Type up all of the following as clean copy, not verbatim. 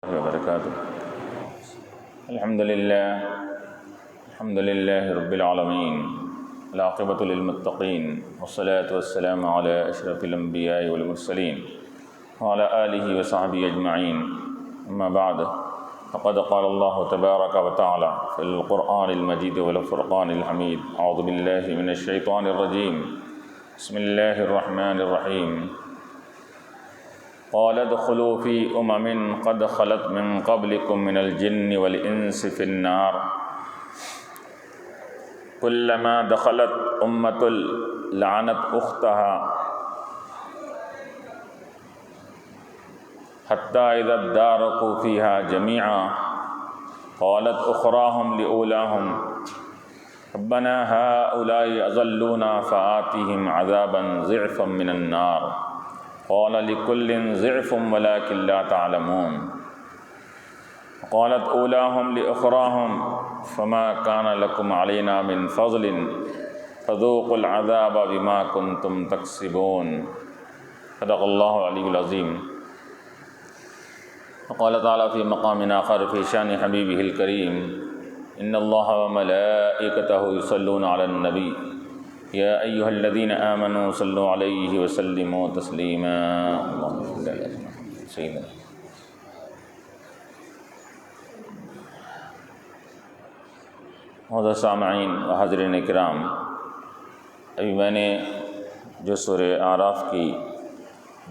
وبركاته. الحمد لله رب العالمين، العاقبة للمتقين، والصلاة والسلام على أشرف الأنبياء والمرسلين وعلى آله وصحبه أجمعين. أما بعد، فقد قال الله تبارك وتعالى في القرآن المجيد والفرقان الحميد: أعوذ بالله من الشيطان الرجيم، بسم الله الرحمن الرحيم. قال ادخلوا في قد خلت من قبلكم من الجن والإنس في النار كلما دخلت أمة لعنت أختها حتى إذا اداركوا فيها جميعا قالت أخراهم لأولاهم ربنا هؤلاء أضلونا فآتهم عذابا ضعفا من النار قال لكل ضعف ولكن لا تعلمون. قالت أولاهم لأخراهم فما كان لكم علينا من فضل فذوقوا العذاب بما كنتم تكسبون. صدق الله العلي العظيم. وقال تعالى في مقام آخر في شأن حبيبه الكريم: إن الله وملائكته يصلون على النبي يا أيها الذين آمنوا صلوا عليه وسلموا تسليما. اللهم صل على سيدنا. حضرت سامعین و حاضرین کرام، ابھی میں نے جو سورہ اعراف کی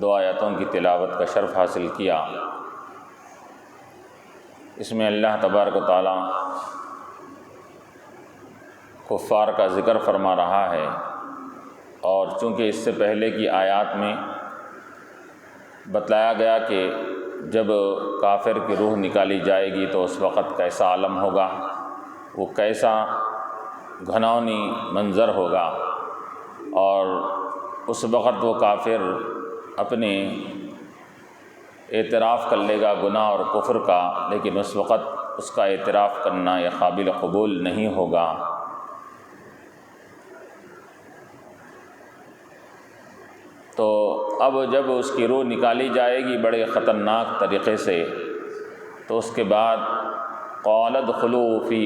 2 آیاتوں کی تلاوت کا شرف حاصل کیا، اس میں اللہ تبارک و تعالیٰ کفار کا ذکر فرما رہا ہے، اور چونکہ اس سے پہلے کی آیات میں بتلایا گیا کہ جب کافر کی روح نکالی جائے گی تو اس وقت کیسا عالم ہوگا، وہ کیسا گھناؤنی منظر ہوگا، اور اس وقت وہ کافر اپنے اعتراف کر لے گا گناہ اور کفر کا، لیکن اس وقت اس کا اعتراف کرنا یہ قابل قبول نہیں ہوگا۔ تو اب جب اس کی روح نکالی جائے گی بڑے خطرناک طریقے سے، تو اس کے بعد قال ادخلوا فی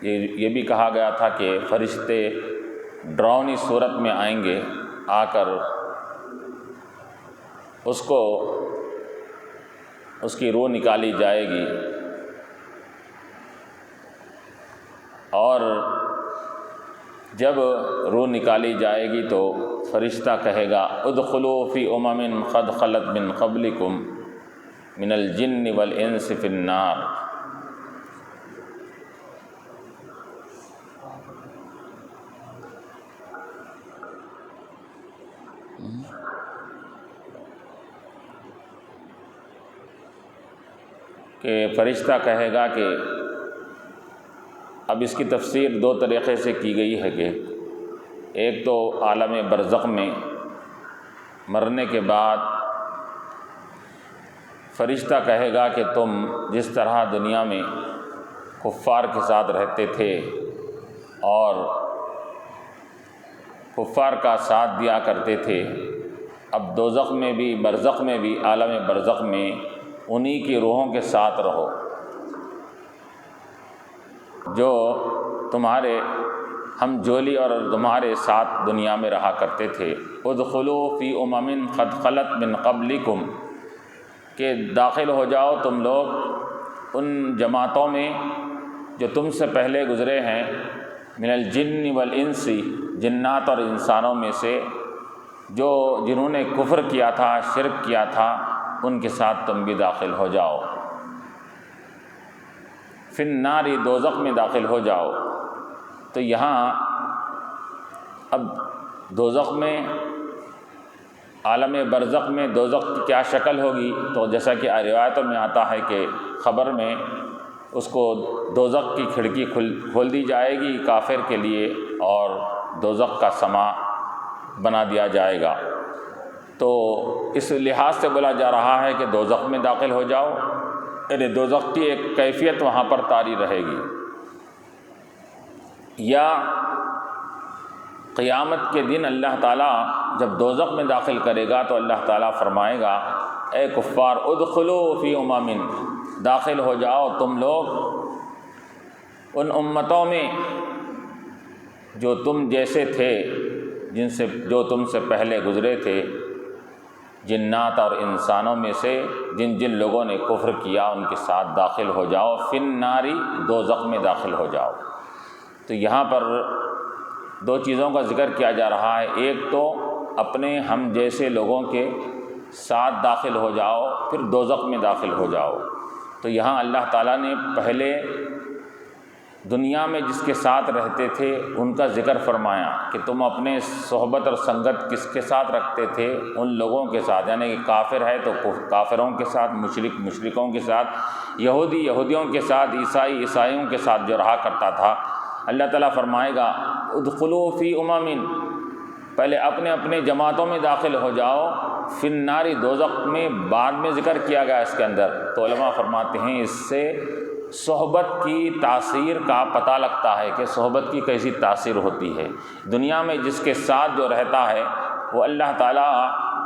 یہ بھی کہا گیا تھا کہ فرشتے ڈراؤنی صورت میں آئیں گے، آ کر اس کی روح نکالی جائے گی، اور جب روح نکالی جائے گی تو فرشتہ کہے گا ادخلوا فی قد خلت من قبلکم من الجن والانس فی النار۔ کہ فرشتہ کہے گا کہ اب اس کی تفسیر 2 طریقے سے کی گئی ہے کہ ایک تو عالم برزخ میں مرنے کے بعد فرشتہ کہے گا کہ تم جس طرح دنیا میں کفار کے ساتھ رہتے تھے اور کفار کا ساتھ دیا کرتے تھے، اب دوزخ میں بھی برزخ میں بھی عالم برزخ میں انہی کی روحوں کے ساتھ رہو جو تمہارے ہم جولی اور تمہارے ساتھ دنیا میں رہا کرتے تھے۔ ادخلوا فی قد خلت من قبلکم، کہ داخل ہو جاؤ تم لوگ ان جماعتوں میں جو تم سے پہلے گزرے ہیں، من الجن والانس، جنات اور انسانوں میں سے جنہوں نے کفر کیا تھا، شرک کیا تھا، ان کے ساتھ تم بھی داخل ہو جاؤ۔ فی النار، دوزخ میں داخل ہو جاؤ۔ تو یہاں اب دوزخ میں، عالم برزخ میں دوزخ کی کیا شکل ہوگی، تو جیسا کہ روایتوں میں آتا ہے کہ خبر میں اس کو دوزخ کی کھڑکی کھول دی جائے گی کافر کے لیے، اور دوزخ کا سما بنا دیا جائے گا۔ تو اس لحاظ سے بولا جا رہا ہے کہ دوزخ میں داخل ہو جاؤ، یعنی دوزخ کی ایک کیفیت وہاں پر طاری رہے گی۔ یا قیامت کے دن اللہ تعالیٰ جب دوزخ میں داخل کرے گا تو اللہ تعالیٰ فرمائے گا اے کفار ادخلوا فی امم، داخل ہو جاؤ تم لوگ ان امتوں میں جو تم جیسے تھے، جو تم سے پہلے گزرے تھے، جنات اور انسانوں میں سے جن لوگوں نے کفر کیا ان کے ساتھ داخل ہو جاؤ، فی النار، دوزخ میں داخل ہو جاؤ۔ تو یہاں پر دو چیزوں کا ذکر کیا جا رہا ہے، ایک تو اپنے ہم جیسے لوگوں کے ساتھ داخل ہو جاؤ، پھر دوزخ میں داخل ہو جاؤ۔ تو یہاں اللہ تعالیٰ نے پہلے دنیا میں جس کے ساتھ رہتے تھے ان کا ذکر فرمایا کہ تم اپنے صحبت اور سنگت کس کے ساتھ رکھتے تھے، ان لوگوں کے ساتھ، یعنی کہ کافر ہے تو کافروں کے ساتھ، مشرک مشرکوں کے ساتھ، یہودی یہودیوں کے ساتھ، عیسائی عیسائیوں کے ساتھ جو رہا کرتا تھا۔ اللہ تعالیٰ فرمائے گا ادخلوا فی امم، پہلے اپنے اپنے جماعتوں میں داخل ہو جاؤ، فی النار، دوزخ میں بعد میں ذکر کیا گیا اس کے اندر۔ تو علماء فرماتے ہیں اس سے صحبت کی تاثیر کا پتہ لگتا ہے کہ صحبت کی کیسی تاثیر ہوتی ہے۔ دنیا میں جس کے ساتھ جو رہتا ہے وہ اللہ تعالیٰ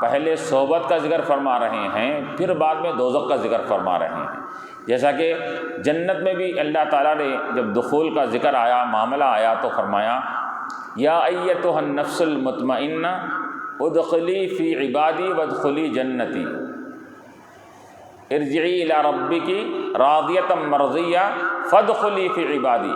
پہلے صحبت کا ذکر فرما رہے ہیں، پھر بعد میں دوزخ کا ذکر فرما رہے ہیں۔ جیسا کہ جنت میں بھی اللہ تعالیٰ نے جب دخول کا ذکر آیا، معاملہ آیا، تو فرمایا یا ایتھا النفس المطمئنہ ادخلی فی عبادی وادخلی جنتی، ارجعی الی ربک راضیۃ مرضیہ فادخلی فی عبادی،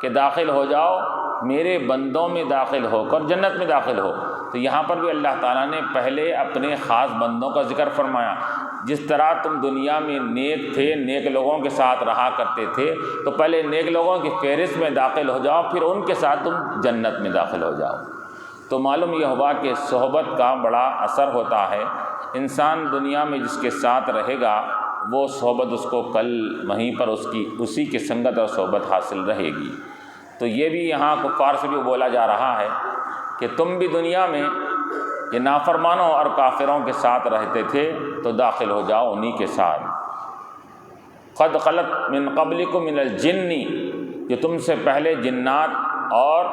کہ داخل ہو جاؤ میرے بندوں میں داخل ہو کر جنت میں داخل ہو۔ تو یہاں پر بھی اللہ تعالیٰ نے پہلے اپنے خاص بندوں کا ذکر فرمایا، جس طرح تم دنیا میں نیک تھے، نیک لوگوں کے ساتھ رہا کرتے تھے، تو پہلے نیک لوگوں کی فہرست میں داخل ہو جاؤ، پھر ان کے ساتھ تم جنت میں داخل ہو جاؤ۔ تو معلوم یہ ہوا کہ صحبت کا بڑا اثر ہوتا ہے۔ انسان دنیا میں جس کے ساتھ رہے گا وہ صحبت اس کو کل وہیں پر اسی کی سنگت اور صحبت حاصل رہے گی۔ تو یہ بھی یہاں کفار سے بھی بولا جا رہا ہے کہ تم بھی دنیا میں یہ نافرمانوں اور کافروں کے ساتھ رہتے تھے تو داخل ہو جاؤ انہی کے ساتھ۔ قد خلت من قبلکم من الجن، جو تم سے پہلے جنات اور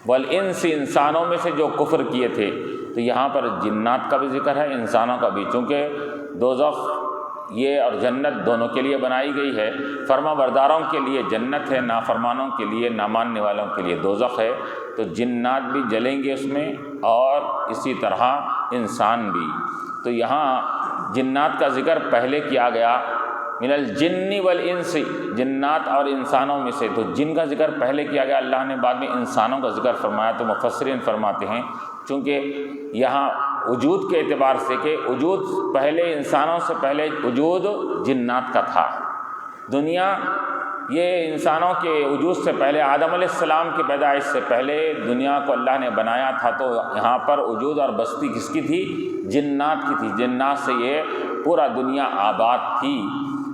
والانس، انسانوں میں سے جو کفر کیے تھے۔ تو یہاں پر جنات کا بھی ذکر ہے، انسانوں کا بھی، چونکہ دوزخ یہ اور جنت دونوں کے لیے بنائی گئی ہے۔ فرما برداروں کے لیے جنت ہے، نافرمانوں کے لیے، نہ ماننے والوں کے لیے دوزخ ہے۔ تو جنات بھی جلیں گے اس میں، اور اسی طرح انسان بھی۔ تو یہاں جنات کا ذکر پہلے کیا گیا، من الجن والانس، جنات اور انسانوں میں سے۔ تو جن کا ذکر پہلے کیا گیا، اللہ نے بعد میں انسانوں کا ذکر فرمایا۔ تو مفسرین فرماتے ہیں چونکہ یہاں وجود کے اعتبار سے کہ وجود پہلے انسانوں سے پہلے وجود جنات کا تھا۔ دنیا یہ انسانوں کے وجود سے پہلے، آدم علیہ السلام کی پیدائش سے پہلے دنیا کو اللہ نے بنایا تھا۔ تو یہاں پر وجود اور بستی کس کی تھی؟ جنات کی تھی۔ جنات سے یہ پورا دنیا آباد تھی۔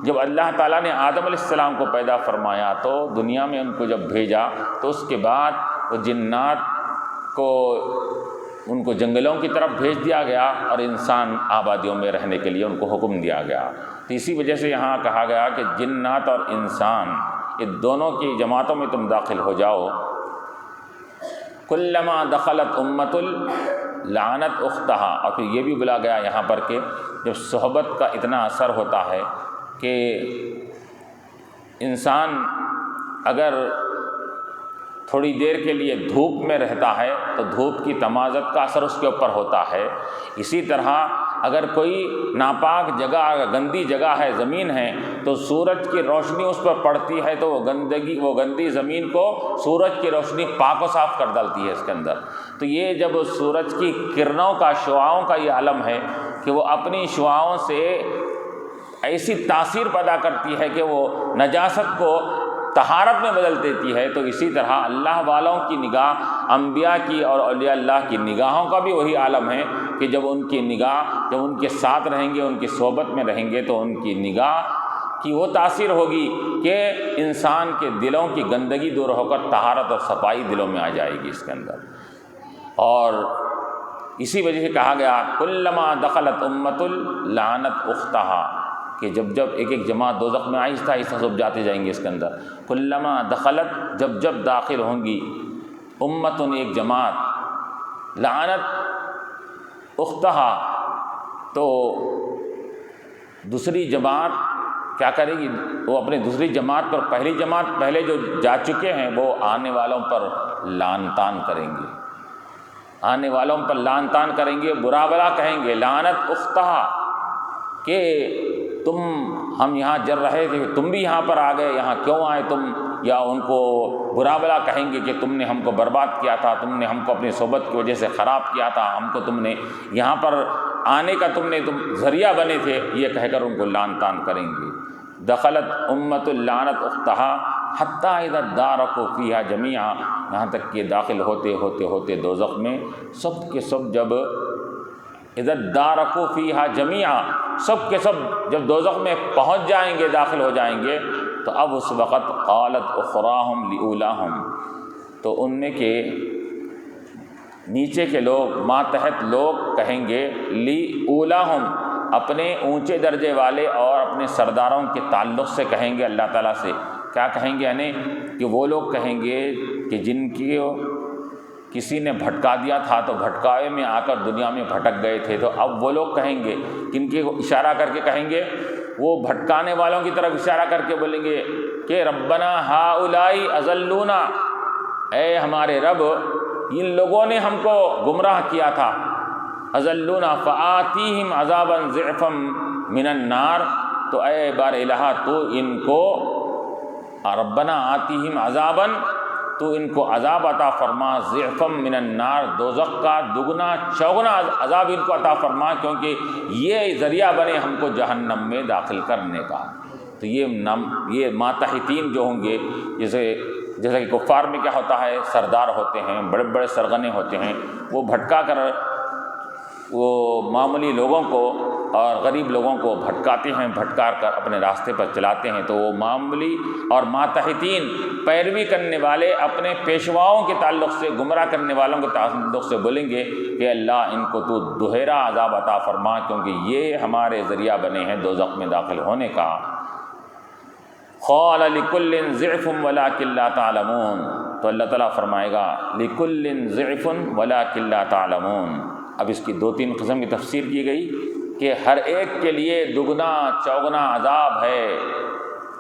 جب اللہ تعالیٰ نے آدم علیہ السلام کو پیدا فرمایا تو دنیا میں ان کو جب بھیجا تو اس کے بعد وہ جنات کو ان کو جنگلوں کی طرف بھیج دیا گیا، اور انسان آبادیوں میں رہنے کے لیے ان کو حکم دیا گیا۔ تو اسی وجہ سے یہاں کہا گیا کہ جنات اور انسان یہ دونوں کی جماعتوں میں تم داخل ہو جاؤ۔ کلما دخلت امۃ لعنت اختہا، اور پھر یہ بھی بولا گیا یہاں پر کہ جب صحبت کا اتنا اثر ہوتا ہے کہ انسان اگر تھوڑی دیر کے لیے دھوپ میں رہتا ہے تو دھوپ کی تمازت کا اثر اس کے اوپر ہوتا ہے۔ اسی طرح اگر کوئی ناپاک جگہ، گندی جگہ ہے، زمین ہے، تو سورج کی روشنی اس پر پڑتی ہے تو وہ گندی زمین کو سورج کی روشنی پاک و صاف کر ڈالتی ہے اس کے اندر۔ تو یہ جب سورج کی کرنوں کا، شعاؤں کا یہ عالم ہے کہ وہ اپنی شعاؤں سے ایسی تاثیر پیدا کرتی ہے کہ وہ نجاست کو طہارت میں بدل دیتی ہے۔ تو اسی طرح اللہ والوں کی نگاہ، انبیاء کی اور اولیاء اللہ کی نگاہوں کا بھی وہی عالم ہے کہ جب ان کی نگاہ، جب ان کے ساتھ رہیں گے، ان کی صحبت میں رہیں گے، تو ان کی نگاہ کی وہ تاثیر ہوگی کہ انسان کے دلوں کی گندگی دور ہو کر طہارت اور صفائی دلوں میں آ جائے گی اس کے اندر۔ اور اسی وجہ سے کہا گیا کلما دخلت امۃ لعنت اختہا، کہ جب جب ایک ایک جماعت دوزخ میں آہستہ آہستہ سب جاتے جائیں گے اس کے اندر۔ کلما دخلت، جب جب داخل ہوں گی، امتن، ایک جماعت، لعنت اختہا، تو دوسری جماعت کیا کرے گی؟ وہ اپنی دوسری جماعت پر پہلی جماعت پہلے جو جا چکے ہیں وہ آنے والوں پر لعن طعن کریں گے، آنے والوں پر لعن طعن کریں گے، برا بلا کہیں گے، لعنت اختہا، کہ تم ہم یہاں جر رہے تھے، تم بھی یہاں پر آ گئے، یہاں کیوں آئے تم؟ یا ان کو برا بلا کہیں گے کہ تم نے ہم کو برباد کیا تھا، تم نے ہم کو اپنی صحبت کی وجہ سے خراب کیا تھا، ہم کو تم نے یہاں پر آنے کا تم ذریعہ بنے تھے، یہ کہہ کر ان کو لعن طعن کریں گے۔ دخلت امت اللعنت اختہا حتیٰ اذا ادارکوا فیہا جمیعا، یہاں تک کہ داخل ہوتے ہوتے ہوتے دوزخ میں سب کے سب جب اذا ادارکوا فیہا جمیعا، سب کے سب جب دوزخ میں پہنچ جائیں گے، داخل ہو جائیں گے، تو اب اس وقت قالت اخراہم لاولاہم، تو ان میں کے نیچے کے لوگ، ماتحت لوگ کہیں گے لی اولاہم، اپنے اونچے درجے والے اور اپنے سرداروں کے تعلق سے کہیں گے اللہ تعالیٰ سے، کیا کہیں گے؟ یعنی کہ وہ لوگ کہیں گے کہ جن کی کسی نے بھٹکا دیا تھا تو بھٹکاوے میں آ کر دنیا میں بھٹک گئے تھے، تو اب وہ لوگ کہیں گے، کن کے اشارہ کر کے کہیں گے؟ وہ بھٹکانے والوں کی طرف اشارہ کر کے بولیں گے کہ ربنا ہؤلاء اضلونا، اے ہمارے رب ان لوگوں نے ہم کو گمراہ کیا تھا، اضلونا فآتیہم عذابا ضعفا من النار، تو اے بار الہ تو ان کو ربنا آتیہم عذابا، تو ان کو عذاب عطا فرما، ضعفا من النار، دوزخ کا دگنا چوگنا عذاب ان کو عطا فرما، کیونکہ یہ ذریعہ بنے ہم کو جہنم میں داخل کرنے کا۔ تو یہ ماتحتین جو ہوں گے، جیسے کہ کفار میں کیا ہوتا ہے، سردار ہوتے ہیں، بڑے بڑے سرغنے ہوتے ہیں، وہ بھٹکا کر وہ معمولی لوگوں کو اور غریب لوگوں کو بھٹکاتے ہیں، بھٹکا کر اپنے راستے پر چلاتے ہیں، تو وہ معمولی اور ماتحتین پیروی کرنے والے اپنے پیشواؤں کے تعلق سے، گمراہ کرنے والوں کے تعلق سے بولیں گے کہ اللہ ان کو تو دوہرا عذاب عطا فرما، کیونکہ یہ ہمارے ذریعہ بنے ہیں دوزخ میں داخل ہونے کا۔ قال لکل ضعف ولکن لا تعلمون، تو اللہ تعالیٰ فرمائے گا لکل ضعف ولکن لا تعلمون۔ اب اس کی 2-3 قسم کی تفسیر کی گئی کہ ہر ایک کے لیے دگنا چوگنا عذاب ہے،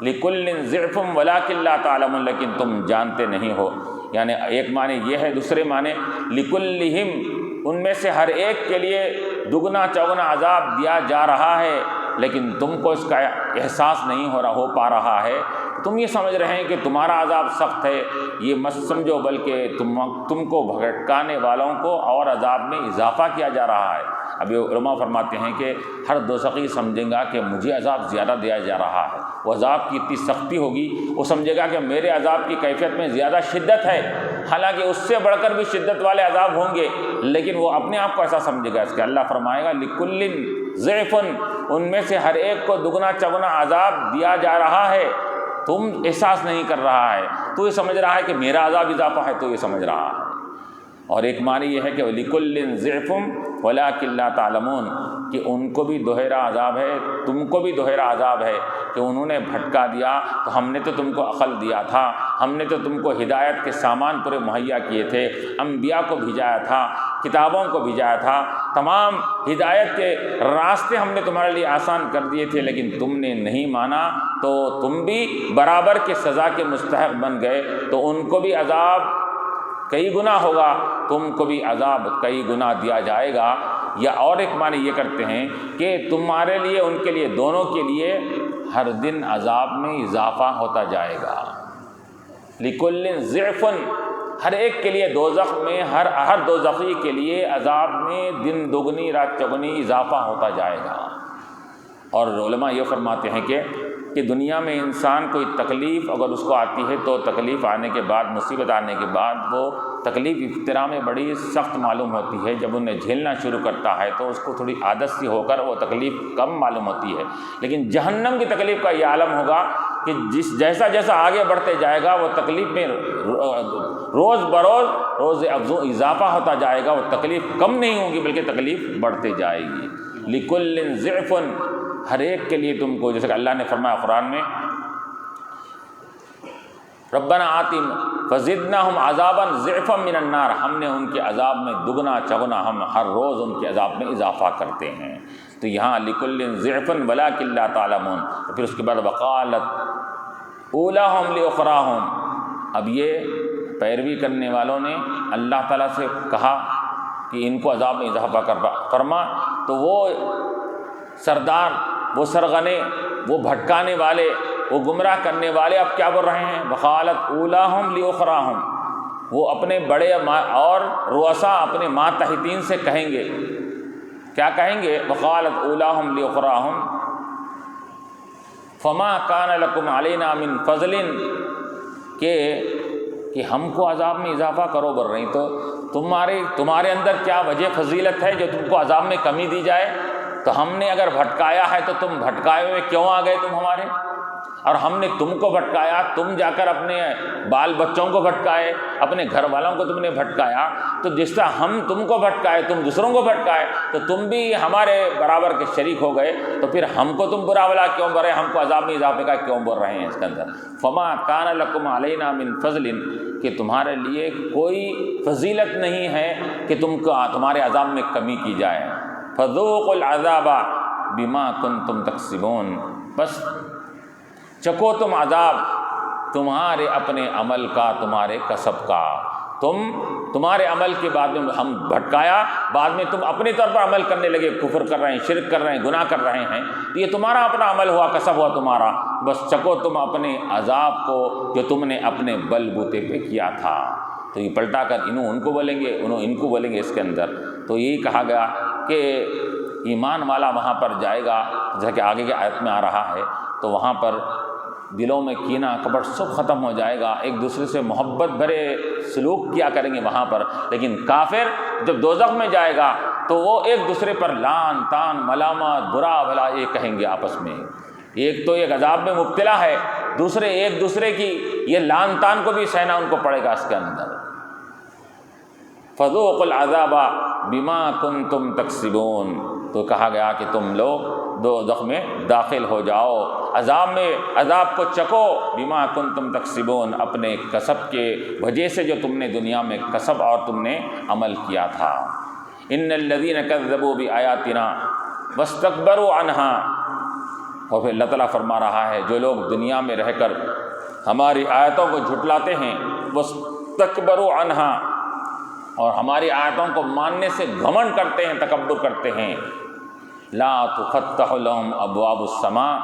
لکل ضعف ولکن لا تعلمون، لیکن تم جانتے نہیں ہو، یعنی ایک معنی یہ ہے، دوسرے معنی لکلہم، ان میں سے ہر ایک کے لیے دگنا چوگنا عذاب دیا جا رہا ہے، لیکن تم کو اس کا احساس نہیں ہو پا رہا ہے، تم یہ سمجھ رہے ہیں کہ تمہارا عذاب سخت ہے، یہ مت سمجھو، بلکہ تم کو بھٹکانے والوں کو اور عذاب میں اضافہ کیا جا رہا ہے۔ اب یہ علماء فرماتے ہیں کہ ہر دوزخی سمجھے گا کہ مجھے عذاب زیادہ دیا جا رہا ہے، وہ عذاب کی اتنی سختی ہوگی، وہ سمجھے گا کہ میرے عذاب کی کیفیت میں زیادہ شدت ہے، حالانکہ اس سے بڑھ کر بھی شدت والے عذاب ہوں گے، لیکن وہ اپنے آپ کو ایسا سمجھے گا۔ اس کے اللہ فرمائے گا لکل ضعف، ان میں سے ہر ایک کو دگنا چگنا عذاب دیا جا رہا ہے، تم احساس نہیں کر رہا ہے، تو یہ سمجھ رہا ہے کہ میرا عذاب اضافہ ہے، تو یہ سمجھ رہا ہے۔ اور ایک معنی یہ ہے کہ لِكُلٍّ ضِعْفٌ وَلَٰكِن لَّا تَعْلَمُونَ، کہ ان کو بھی دوہرا عذاب ہے، تم کو بھی دوہرا عذاب ہے، کہ انہوں نے بھٹکا دیا تو ہم نے تو تم کو عقل دیا تھا، ہم نے تو تم کو ہدایت کے سامان پورے مہیا کیے تھے، انبیاء کو بھیجایا تھا، کتابوں کو بھیجایا تھا، تمام ہدایت کے راستے ہم نے تمہارے لیے آسان کر دیے تھے، لیکن تم نے نہیں مانا، تو تم بھی برابر کے سزا کے مستحق بن گئے، تو ان کو بھی عذاب کئی گنا ہوگا، تم کو بھی عذاب کئی گنا دیا جائے گا۔ یا اور ایک معنی یہ کرتے ہیں کہ تمہارے لیے، ان کے لیے، دونوں کے لیے ہر دن عذاب میں اضافہ ہوتا جائے گا۔ لِكُلٍّ ضِعْفٌ، ہر ایک کے لیے دوزخ میں، ہر دوزخی کے لیے عذاب میں دن دگنی رات چگنی اضافہ ہوتا جائے گا۔ اور علماء یہ فرماتے ہیں کہ دنیا میں انسان کوئی تکلیف اگر اس کو آتی ہے تو تکلیف آنے کے بعد، مصیبت آنے کے بعد، وہ تکلیف ابتدا میں بڑی سخت معلوم ہوتی ہے، جب انہیں جھیلنا شروع کرتا ہے تو اس کو تھوڑی عادت سی ہو کر وہ تکلیف کم معلوم ہوتی ہے، لیکن جہنم کی تکلیف کا یہ عالم ہوگا کہ جیسا جیسا آگے بڑھتے جائے گا وہ تکلیف میں روز بروز روز افزوں اضافہ ہوتا جائے گا، وہ تکلیف کم نہیں ہوگی بلکہ تکلیف بڑھتے جائے گی۔ لِكُلٍّ ضِعْفٌ، ہر ایک کے لیے تم کو، جیسے کہ اللہ نے فرمایا قرآن میں ربنا آتِم فزدناہم عذابا ضعفا من النار، ہم نے ان کے عذاب میں دگنا چگنا، ہم ہر روز ان کے عذاب میں اضافہ کرتے ہیں۔ تو یہاں لکل ضعفا ولکن لا تعلمون، پھر اس کے بعد وقالت اولاہم لاخراہم، اب یہ پیروی کرنے والوں نے اللہ تعالیٰ سے کہا کہ ان کو عذاب میں اضافہ فرما، تو وہ سردار، وہ سرغنے، وہ بھٹکانے والے، وہ گمراہ کرنے والے اب کیا بول رہے ہیں؟ وقالت اولاہم لاخراہم، وہ اپنے بڑے اور رؤساء اپنے ماتحتین سے کہیں گے، کیا کہیں گے؟ وقالت اولاہم لاخراہم فما کان لکم علینا من فضل، کہ ہم کو عذاب میں اضافہ کرو بول رہی، تو تمہارے اندر کیا وجہ فضیلت ہے جو تم کو عذاب میں کمی دی جائے؟ تو ہم نے اگر بھٹکایا ہے تو تم بھٹکائے ہوئے کیوں آ گئے تم ہمارے؟ اور ہم نے تم کو بھٹکایا، تم جا کر اپنے بال بچوں کو بھٹکائے، اپنے گھر والوں کو تم نے بھٹکایا، تو جس طرح ہم تم کو بھٹکائے تم دوسروں کو بھٹکائے، تو تم بھی ہمارے برابر کے شریک ہو گئے، تو پھر ہم کو تم برا بلا کیوں بول رہے ہیں؟ ہم کو عذاب میں اضافے کا کیوں بول رہے ہیں اس کے اندر؟ فما کان لکم علینا من فضل، کہ تمہارے لیے کوئی فضیلت نہیں ہے کہ تمہارے عذاب میں کمی کی جائے۔ فذوقوا العذاب بما کنتم تکسبون، بس چکو تم عذاب تمہارے اپنے عمل کا، تمہارے کسب کا، تمہارے عمل کے بعد میں ہم بھٹکایا، بعد میں تم اپنی طور پر عمل کرنے لگے، کفر کر رہے ہیں، شرک کر رہے ہیں، گناہ کر رہے ہیں، تو یہ تمہارا اپنا عمل ہوا، کسب ہوا تمہارا، بس چکو تم اپنے عذاب کو جو تم نے اپنے بل بوتے پہ کیا تھا۔ تو یہ پلٹا کر انہوں ان کو بولیں گے، انہوں ان کو بولیں گے اس کے اندر۔ تو یہی کہا گیا کہ ایمان والا وہاں پر جائے گا، جیسا کہ آگے کی آیت میں آ رہا ہے، تو وہاں پر دلوں میں کینہ کپٹ سب ختم ہو جائے گا، ایک دوسرے سے محبت بھرے سلوک کیا کریں گے وہاں پر۔ لیکن کافر جب دوزخ میں جائے گا تو وہ ایک دوسرے پر لعن تان ملامت برا بھلا یہ کہیں گے آپس میں، ایک تو ایک عذاب میں مبتلا ہے، دوسرے ایک دوسرے کی یہ لعن تان کو بھی سہنا ان کو پڑے گا اس کے اندر۔ فذوقوا العذاب بما کنتم تکسبون، تو کہا گیا کہ تم لوگ دوزخ میں داخل ہو جاؤ، عذاب کو چکو، بما کنتم تکسبون، اپنے کسب کے وجہ سے جو تم نے دنیا میں کسب اور تم نے عمل کیا تھا۔ ان الذین کذبوا بآیاتنا واستکبروا عنہا، اور پھر اللہ تعالیٰ فرما رہا ہے جو لوگ دنیا میں رہ کر ہماری آیتوں کو جھٹلاتے ہیں، واستکبروا عنہا، اور ہماری آیتوں کو ماننے سے گھمنڈ کرتے ہیں، تکبر کرتے ہیں، لا تفتح لهم ابواب السماء،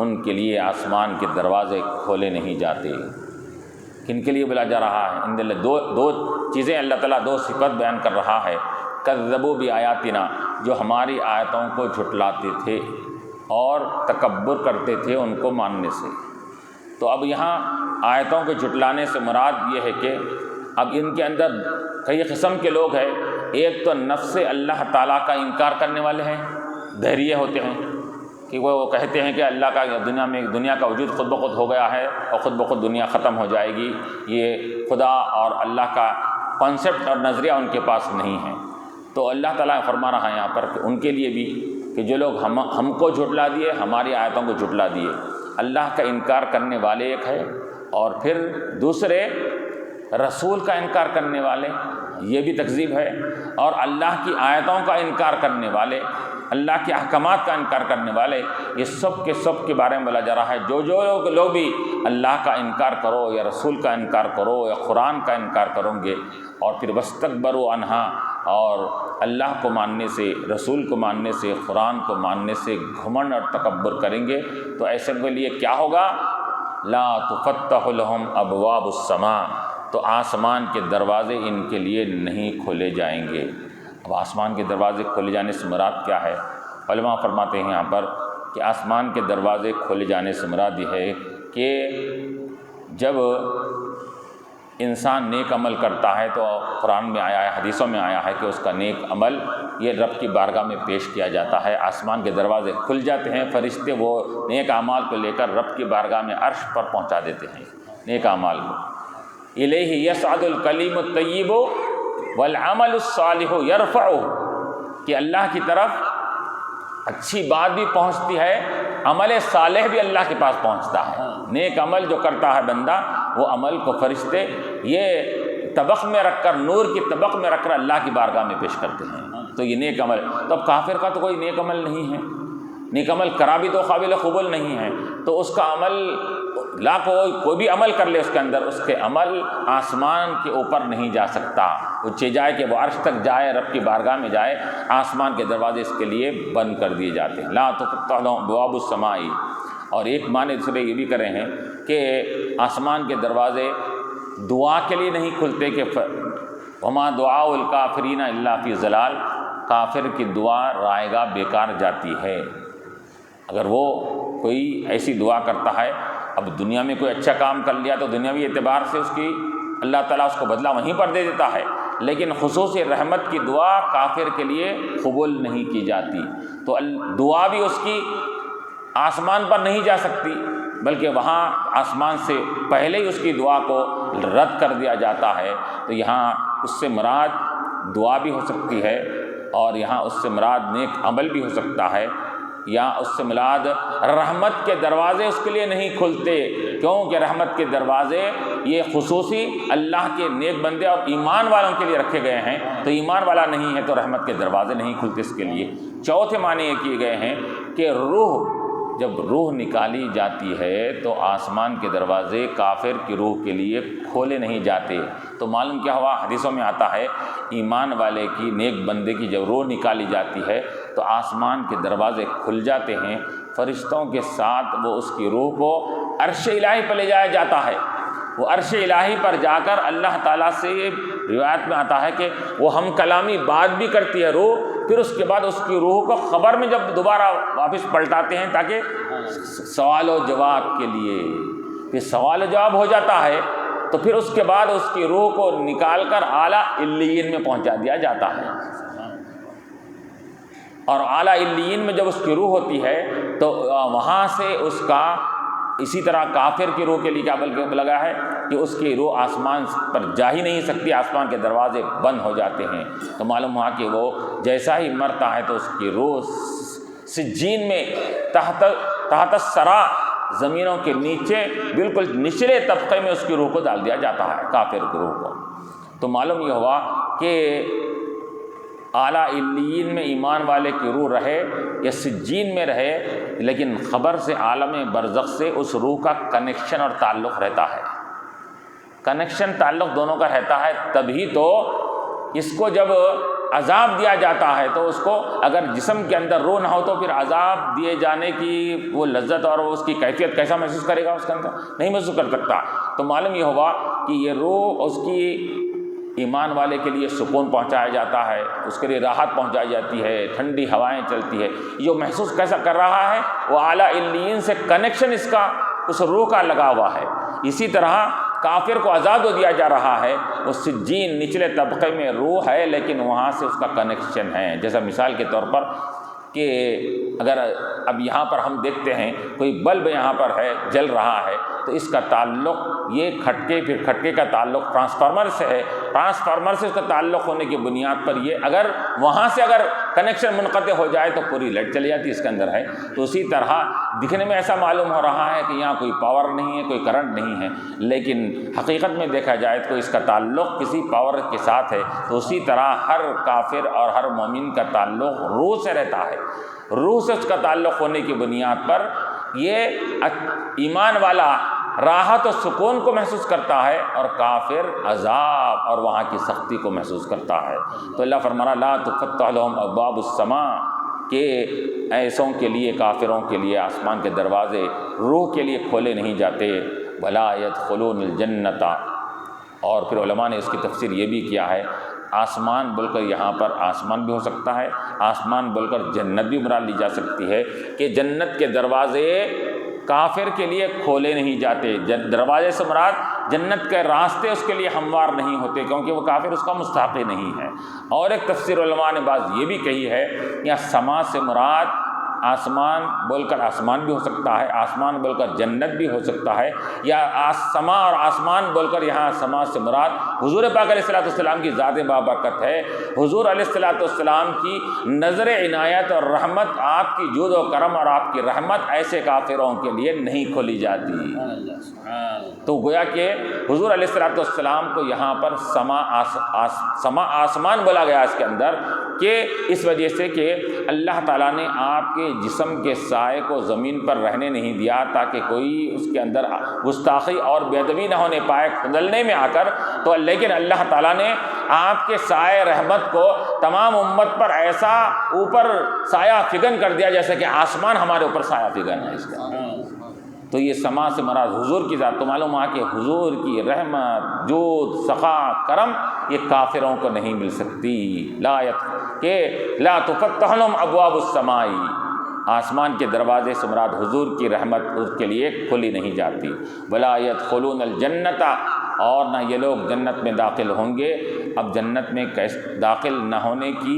ان کے لیے آسمان کے دروازے کھولے نہیں جاتے۔ کن کے لیے بولا جا رہا ہے؟ ان دل دو چیزیں اللہ تعالیٰ، دو صفت بیان کر رہا ہے۔ کذبوا بآیاتنا، جو ہماری آیتوں کو جھٹلاتے تھے اور تکبر کرتے تھے ان کو ماننے سے۔ تو اب یہاں آیتوں کو جھٹلانے سے مراد یہ ہے کہ اب ان کے اندر کئی قسم کے لوگ ہیں، ایک تو نفس اللہ تعالیٰ کا انکار کرنے والے ہیں، دہریے ہوتے ہیں کہ وہ کہتے ہیں کہ اللہ کا دنیا کا وجود خود بخود ہو گیا ہے اور خود بخود دنیا ختم ہو جائے گی، یہ خدا اور اللہ کا کانسیپٹ اور نظریہ ان کے پاس نہیں ہے۔ تو اللہ تعالیٰ فرما رہا ہے یہاں پر کہ ان کے لیے بھی کہ جو لوگ ہم کو جھٹلا دیے، ہماری آیتوں کو جھٹلا دیے، اللہ کا انکار کرنے والے ایک ہے، اور پھر دوسرے رسول کا انکار کرنے والے، یہ بھی تکذیب ہے، اور اللہ کی آیتوں کا انکار کرنے والے، اللہ کے احکامات کا انکار کرنے والے، یہ سب کے بارے میں بولا جا رہا ہے۔ جو لوگ بھی اللہ کا انکار کرو یا رسول کا انکار کرو یا قرآن کا انکار کرو گے، اور پھر واستکبروا عنہا، اور اللہ کو ماننے سے، رسول کو ماننے سے، قرآن کو ماننے سے گھمنڈ اور تکبر کریں گے، تو ایسے کے لیے کیا ہوگا؟ لا تفتح لهم ابواب السماء، تو آسمان کے دروازے ان کے لیے نہیں کھولے جائیں گے۔ اب آسمان کے دروازے کھولے جانے سے مراد کیا ہے؟ علماء فرماتے ہیں یہاں پر کہ آسمان کے دروازے کھولے جانے سے مراد یہ ہے کہ جب انسان نیک عمل کرتا ہے تو قرآن میں آیا ہے، حدیثوں میں آیا ہے کہ اس کا نیک عمل یہ رب کی بارگاہ میں پیش کیا جاتا ہے، آسمان کے دروازے کھل جاتے ہیں، فرشتے وہ نیک اعمال کو لے کر رب کی بارگاہ میں عرش پر پہنچا دیتے ہیں نیک اعمال کو۔ الیہ یصعد الکلیم الطیب والعمل الصالح یرفعہ، کہ اللہ کی طرف اچھی بات بھی پہنچتی ہے، عمل صالح بھی اللہ کے پاس پہنچتا ہے۔ نیک عمل جو کرتا ہے بندہ وہ عمل کو فرشتے یہ طبق میں رکھ کر، نور کی طبق میں رکھ کر اللہ کی بارگاہ میں پیش کرتے ہیں۔ تو یہ نیک عمل، تو اب کافر کا تو کوئی نیک عمل نہیں ہے، نیک عمل کرا بھی تو قابل قبول نہیں ہے، تو اس کا عمل کوئی بھی عمل کر لے اس کے اندر، اس کے عمل آسمان کے اوپر نہیں جا سکتا، اونچے جائے کہ وہ عرش تک جائے، رب کی بارگاہ میں جائے، آسمان کے دروازے اس کے لیے بند کر دیے جاتے ہیں۔ لا تفتح لهم ابواب السماء، اور ایک معنی دوسرے یہ بھی کرے ہیں کہ آسمان کے دروازے دعا کے لیے نہیں کھلتے کہ وما دعاء الکافرین الا فی ضلال، کافر کی دعا رائے گاہ بیکار جاتی ہے۔ اگر وہ کوئی ایسی دعا کرتا ہے، اب دنیا میں کوئی اچھا کام کر لیا تو دنیاوی اعتبار سے اس کی اللہ تعالیٰ اس کو بدلہ وہیں پر دے دیتا ہے، لیکن خصوصی رحمت کی دعا کافر کے لیے قبول نہیں کی جاتی، تو دعا بھی اس کی آسمان پر نہیں جا سکتی، بلکہ وہاں آسمان سے پہلے ہی اس کی دعا کو رد کر دیا جاتا ہے۔ تو یہاں اس سے مراد دعا بھی ہو سکتی ہے، اور یہاں اس سے مراد نیک عمل بھی ہو سکتا ہے، یا اس سے مراد رحمت کے دروازے اس کے لیے نہیں کھلتے، کیونکہ رحمت کے دروازے یہ خصوصی اللہ کے نیک بندے اور ایمان والوں کے لیے رکھے گئے ہیں، تو ایمان والا نہیں ہے تو رحمت کے دروازے نہیں کھلتے اس کے لیے۔ چوتھے معنی یہ کیے گئے ہیں کہ جب روح نکالی جاتی ہے تو آسمان کے دروازے کافر کی روح کے لیے کھولے نہیں جاتے، تو معلوم کیا ہوا، حدیثوں میں آتا ہے ایمان والے کی، نیک بندے کی جب روح نکالی جاتی ہے تو آسمان کے دروازے کھل جاتے ہیں، فرشتوں کے ساتھ وہ اس کی روح کو عرش الہی پر لے جایا جاتا ہے۔ وہ عرش الہی پر جا کر اللہ تعالیٰ سے، روایت میں آتا ہے کہ وہ ہم کلامی بات بھی کرتی ہے روح، پھر اس کے بعد اس کی روح کو خبر میں جب دوبارہ واپس پلٹاتے ہیں تاکہ سوال و جواب کے لیے، پھر سوال و جواب ہو جاتا ہے، تو پھر اس کے بعد اس کی روح کو نکال کر اعلیٰ علیین میں پہنچا دیا جاتا ہے، اور اعلیٰ علیین میں جب اس کی روح ہوتی ہے تو وہاں سے اس کا، اسی طرح کافر کی روح کے لیے کیا بلکہ لگا ہے کہ اس کی روح آسمان پر جا ہی نہیں سکتی، آسمان کے دروازے بند ہو جاتے ہیں، تو معلوم ہوا کہ وہ جیسا ہی مرتا ہے تو اس کی روح سجین میں تحت الثری، زمینوں کے نیچے بالکل نچلے طبقے میں اس کی روح کو ڈال دیا جاتا ہے، کافر کی روح کو۔ تو معلوم یہ ہوا کہ اعلیٰ علیین میں ایمان والے کی روح رہے یا سجین میں رہے، لیکن خبر سے عالم برزخ سے اس روح کا کنیکشن اور تعلق رہتا ہے، کنیکشن تعلق دونوں کا رہتا ہے، تبھی تو اس کو جب عذاب دیا جاتا ہے تو اس کو اگر جسم کے اندر روح نہ ہو تو پھر عذاب دیے جانے کی وہ لذت اور اس کی کیفیت کیسا محسوس کرے گا، اس کے اندر نہیں محسوس کر سکتا۔ تو معلوم یہ ہوا کہ یہ روح اس کی ایمان والے کے لیے سکون پہنچایا جاتا ہے، اس کے لیے راحت پہنچائی جاتی ہے، ٹھنڈی ہوائیں چلتی ہے، جو محسوس کیسا کر رہا ہے، وہ اعلیٰ علیین سے کنیکشن اس کا اس روح کا لگا ہوا ہے۔ اسی طرح کافر کو عذاب دیا جا رہا ہے، وہ سجین نچلے طبقے میں روح ہے لیکن وہاں سے اس کا کنیکشن ہے، جیسا مثال کے طور پر کہ اگر اب یہاں پر ہم دیکھتے ہیں کوئی بلب یہاں پر ہے جل رہا ہے تو اس کا تعلق یہ کھٹکے، پھر کھٹکے کا تعلق ٹرانسفارمر سے ہے، ٹرانسفارمر سے اس کا تعلق ہونے کی بنیاد پر یہ اگر وہاں سے اگر کنیکشن منقطع ہو جائے تو پوری لائٹ چلی جاتی اس کے اندر ہے۔ تو اسی طرح دکھنے میں ایسا معلوم ہو رہا ہے کہ یہاں کوئی پاور نہیں ہے، کوئی کرنٹ نہیں ہے، لیکن حقیقت میں دیکھا جائے تو اس کا تعلق کسی پاور کے ساتھ ہے۔ تو اسی طرح ہر کافر اور ہر مومن کا تعلق روح سے رہتا ہے، روح سے اس کا تعلق ہونے کی بنیاد پر یہ ایمان والا راحت و سکون کو محسوس کرتا ہے اور کافر عذاب اور وہاں کی سختی کو محسوس کرتا ہے۔ تو اللہ فرمانا لا تفتح لهم ابواب السماء، کہ ایسوں کے لیے، کافروں کے لیے آسمان کے دروازے روح کے لیے کھولے نہیں جاتے، ولا يدخلون الجنۃ، اور پھر علماء نے اس کی تفسیر یہ بھی کیا ہے، آسمان بول کر یہاں پر آسمان بھی ہو سکتا ہے، آسمان بول کر جنت بھی مراد لی جا سکتی ہے، کہ جنت کے دروازے کافر کے لیے کھولے نہیں جاتے، دروازے سے مراد جنت کے راستے اس کے لیے ہموار نہیں ہوتے، کیونکہ وہ کافر اس کا مستحق نہیں ہے۔ اور ایک تفسیر علماء نے بعض یہ بھی کہی ہے یا سما سے مراد آسمان بول کر آسمان بھی ہو سکتا ہے، آسمان بول کر جنت بھی ہو سکتا ہے، یا سما اور آسمان بول کر یہاں سما سے مراد حضور پاک علیہ الصلوۃ والسلام کی ذات بابرکت ہے۔ حضور علیہ الصلوۃ والسلام کی نظر عنایت اور رحمت، آپ کی جود و کرم اور آپ کی رحمت ایسے کافروں کے لیے نہیں کھولی جاتی۔ تو گویا کہ حضور علیہ الصلوۃ والسلام کو یہاں پر سما آسمان بولا گیا اس کے اندر، کہ اس وجہ سے کہ اللہ تعالیٰ نے آپ کے جسم کے سائے کو زمین پر رہنے نہیں دیا تاکہ کوئی اس کے اندر گستاخی اور بے ادبی نہ ہونے پائے کھدلنے میں آ کر، تو لیکن اللہ تعالیٰ نے آپ کے سائے رحمت کو تمام امت پر ایسا اوپر سایہ فگن کر دیا جیسے کہ آسمان ہمارے اوپر سایہ فگن ہے اس کا۔ تو یہ سما سے مراد حضور کی ذات، تو معلوم ہوا کہ حضور کی رحمت، جود، سخا، کرم یہ کافروں کو نہیں مل سکتی۔ لا تفتح لهم ابواب السماء، آسمان کے دروازے سے مراد حضور کی رحمت اس کے لیے کھلی نہیں جاتی۔ ولا يدخلون الجنت، اور نہ یہ لوگ جنت میں داخل ہوں گے۔ اب جنت میں داخل نہ ہونے کی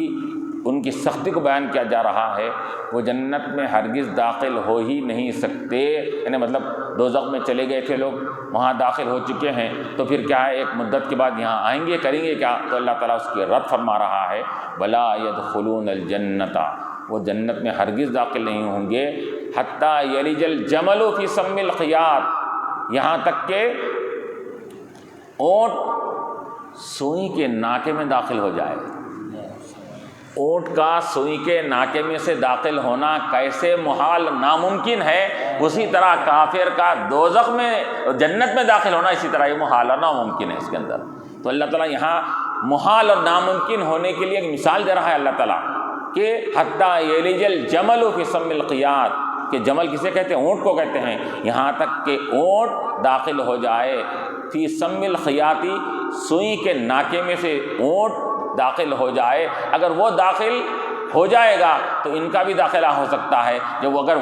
ان کی سختی کو بیان کیا جا رہا ہے۔ وہ جنت میں ہرگز داخل ہو ہی نہیں سکتے، یعنی مطلب دوزخ میں چلے گئے تھے لوگ، وہاں داخل ہو چکے ہیں، تو پھر کیا ہے ایک مدت کے بعد یہاں آئیں گے، کریں گے کیا؟ تو اللہ تعالیٰ اس کی رد فرما رہا ہے، ولا يدخلون الجنت، وہ جنت میں ہرگز داخل نہیں ہوں گے، حتی یلج الجمل فی سم الخیاط، یہاں تک کہ اونٹ سوئی کے ناکے میں داخل ہو جائے۔ اونٹ کا سوئی کے ناکے میں سے داخل ہونا کیسے محال ناممکن ہے، اسی طرح کافر کا دوزخ میں جنت میں داخل ہونا اسی طرح یہ محال اور ناممکن ہے اس کے اندر۔ تو اللہ تعالیٰ یہاں محال اور ناممکن ہونے کے لیے ایک مثال دے رہا ہے اللہ تعالیٰ کہ حتی یلج الجمل فی سم الخیاط، کہ جمل کسے کہتے ہیں؟ اونٹ کو کہتے ہیں، یہاں تک کہ اونٹ داخل ہو جائے فی سم الخیاطی، سوئی کے ناکے میں سے اونٹ داخل ہو جائے۔ اگر وہ داخل ہو جائے گا تو ان کا بھی داخلہ ہو سکتا ہے، جب اگر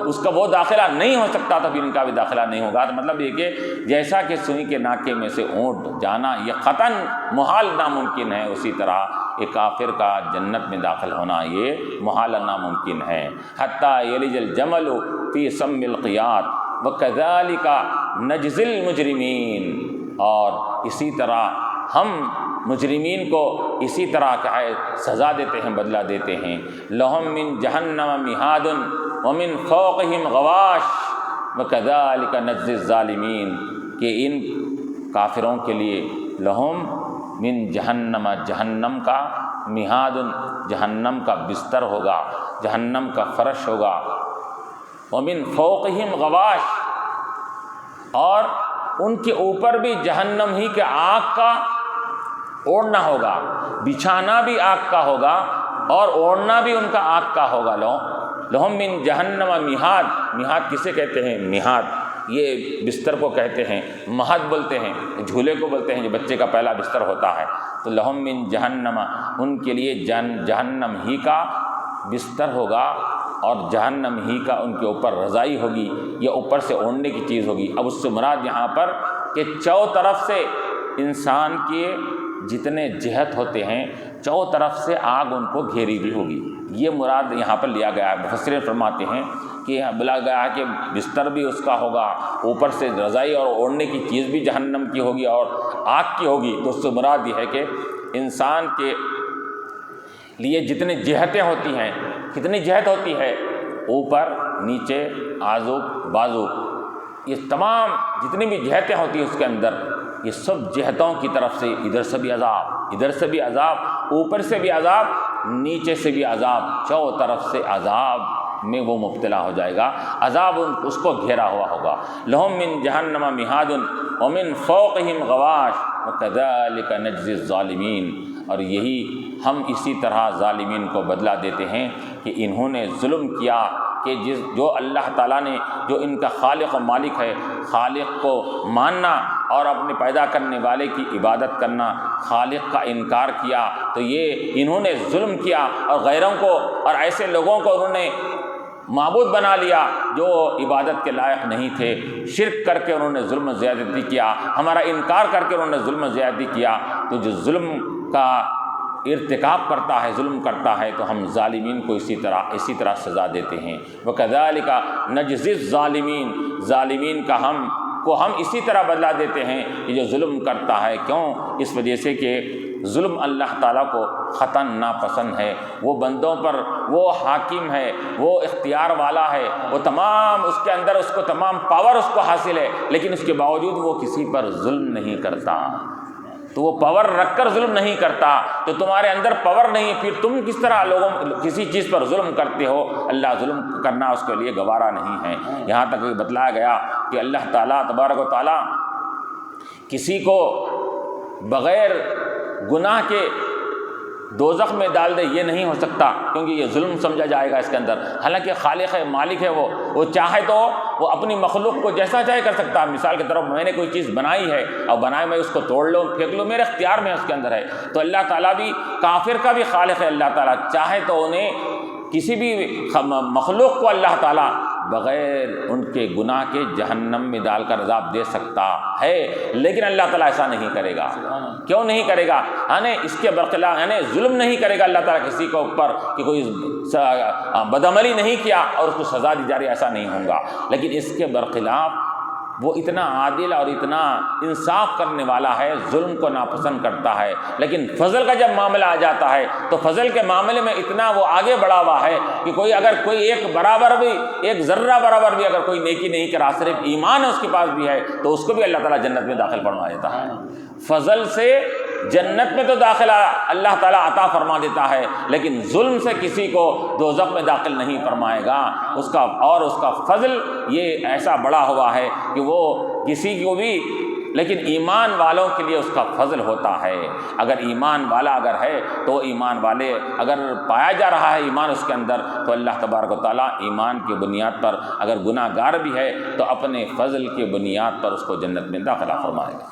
اس کا وہ داخلہ نہیں ہو سکتا تو پھر ان کا بھی داخلہ نہیں ہوگا۔ تو مطلب یہ کہ جیسا کہ سوئی کے ناکے میں سے اونٹ جانا یہ قطعاً محال ناممکن ہے، اسی طرح ایک کافر کا جنت میں داخل ہونا یہ محال ناممکن ہے۔ حتی یلج الجمل فی سم الخیاط وکذالک نجزی المجرمین، اور اسی طرح ہم مجرمین کو اسی طرح کا ہے سزا دیتے ہیں، بدلہ دیتے ہیں۔ لہم من جہنم مہاد ومن فوقہم غواش وکذالک نجزی الظالمین، کہ ان کافروں کے لیے لہم من جہنم، جہنم کا مہاد، جہنم کا بستر ہوگا، جہنم کا فرش ہوگا، ومن فوقہم غواش، اور ان کے اوپر بھی جہنم ہی کے آگ کا اوڑھنا ہوگا، بچھانا بھی آگ کا ہوگا اور اوڑھنا بھی ان کا آگ کا ہوگا۔ لہم من جہنم مہاد، مہاد کسے کہتے ہیں؟ مہاد یہ بستر کو کہتے ہیں، مہد بولتے ہیں، جھولے کو بولتے ہیں جو بچے کا پہلا بستر ہوتا ہے۔ تو لہم من جہنم، ان کے لیے جہنم ہی کا بستر ہوگا اور جہنم ہی کا ان کے اوپر رضائی ہوگی، یا اوپر سے اوڑھنے کی چیز ہوگی۔ اب اس سے مراد یہاں پر کہ چاروں طرف سے انسان کے جتنے جہت ہوتے ہیں چاروں طرف سے آگ ان کو گھیری بھی ہوگی، یہ مراد یہاں پر لیا گیا ہے۔ مفسرین فرماتے ہیں کہ بولا گیا ہے کہ بستر بھی اس کا ہوگا، اوپر سے رضائی اور اوڑھنے کی چیز بھی جہنم کی ہوگی اور آگ کی ہوگی۔ تو اس سے مراد یہ ہے کہ انسان کے لیے جتنی جہتیں ہوتی ہیں، کتنی جہت ہوتی ہے؟ اوپر، نیچے، آزو، بازو، یہ تمام جتنی بھی جہتیں ہوتی ہیں اس کے اندر، یہ سب جہتوں کی طرف سے ادھر سے بھی عذاب، ادھر سے بھی عذاب، اوپر سے بھی عذاب، نیچے سے بھی عذاب، چاروں طرف سے عذاب میں وہ مبتلا ہو جائے گا، عذاب اس کو گھیرا ہوا ہوگا۔ لہم من جہنم مہاد ومن فوقہم غواش وکذالک نجزی الظالمین، اور یہی ہم اسی طرح ظالمین کو بدلہ دیتے ہیں کہ انہوں نے ظلم کیا، کہ جو اللہ تعالیٰ نے، جو ان کا خالق و مالک ہے، خالق کو ماننا اور اپنے پیدا کرنے والے کی عبادت کرنا، خالق کا انکار کیا، تو یہ انہوں نے ظلم کیا اور غیروں کو اور ایسے لوگوں کو انہوں نے معبود بنا لیا جو عبادت کے لائق نہیں تھے، شرک کر کے انہوں نے ظلم و زیادتی کیا، ہمارا انکار کر کے انہوں نے ظلم و زیادتی کیا۔ تو جو ظلم کا ارتکاب کرتا ہے، ظلم کرتا ہے، تو ہم ظالمین کو اسی طرح سزا دیتے ہیں۔ وَكَذَلِكَ نَجْزِي الظَّالِمِينَ، ظالمین کا ہم اسی طرح بدلہ دیتے ہیں کہ جو ظلم کرتا ہے۔ کیوں؟ اس وجہ سے کہ ظلم اللہ تعالیٰ کو قطعاً ناپسند ہے۔ وہ بندوں پر وہ حاکم ہے، وہ اختیار والا ہے، وہ تمام اس کے اندر اس کو تمام پاور اس کو حاصل ہے، لیکن اس کے باوجود وہ کسی پر ظلم نہیں کرتا۔ تو وہ پاور رکھ کر ظلم نہیں کرتا، تو تمہارے اندر پاور نہیں، پھر تم کس طرح کسی چیز پر ظلم کرتے ہو؟ اللہ ظلم کرنا اس کے لیے گوارا نہیں ہے۔ یہاں تک بتلایا گیا کہ اللہ تعالیٰ تبارک و تعالیٰ کسی کو بغیر گناہ کے دوزخ میں ڈال دے، یہ نہیں ہو سکتا، کیونکہ یہ ظلم سمجھا جائے گا اس کے اندر۔ حالانکہ خالق ہے، مالک ہے، وہ چاہے تو وہ اپنی مخلوق کو جیسا چاہے کر سکتا ہے۔ مثال کے طور پر میں نے کوئی چیز بنائی ہے اور بنائے میں اس کو توڑ لوں، پھینک لوں، میرے اختیار میں اس کے اندر ہے۔ تو اللہ تعالیٰ بھی، کافر کا بھی خالق ہے اللہ تعالیٰ، چاہے تو انہیں کسی بھی مخلوق کو اللہ تعالیٰ بغیر ان کے گناہ کے جہنم میں ڈال کر عذاب دے سکتا ہے، لیکن اللہ تعالیٰ ایسا نہیں کرے گا۔ کیوں نہیں کرے گا؟ یعنی اس کے برخلاف، یعنی ظلم نہیں کرے گا اللہ تعالیٰ کسی کے اوپر کہ کوئی بدعملی نہیں کیا اور اس کو سزا دی جا رہی، ایسا نہیں ہوگا۔ لیکن اس کے برخلاف وہ اتنا عادل اور اتنا انصاف کرنے والا ہے، ظلم کو ناپسند کرتا ہے۔ لیکن فضل کا جب معاملہ آ جاتا ہے تو فضل کے معاملے میں اتنا وہ آگے بڑھا ہوا ہے کہ اگر کوئی ایک ذرہ برابر بھی اگر کوئی نیکی نہیں کرا، صرف ایمان اس کے پاس بھی ہے، تو اس کو بھی اللہ تعالیٰ جنت میں داخل فرما دیتا ہے۔ فضل سے جنت میں تو داخلہ اللہ تعالیٰ عطا فرما دیتا ہے، لیکن ظلم سے کسی کو دوزخ میں داخل نہیں فرمائے گا۔ اس کا فضل یہ ایسا بڑا ہوا ہے کہ وہ کسی کو بھی، لیکن ایمان والوں کے لیے اس کا فضل ہوتا ہے۔ اگر ایمان والا اگر ہے تو ایمان والے اگر پایا جا رہا ہے ایمان اس کے اندر، تو اللہ تبارک و تعالیٰ ایمان کی بنیاد پر، اگر گناہ گار بھی ہے تو اپنے فضل کی بنیاد پر اس کو جنت میں داخلہ فرمائے گا۔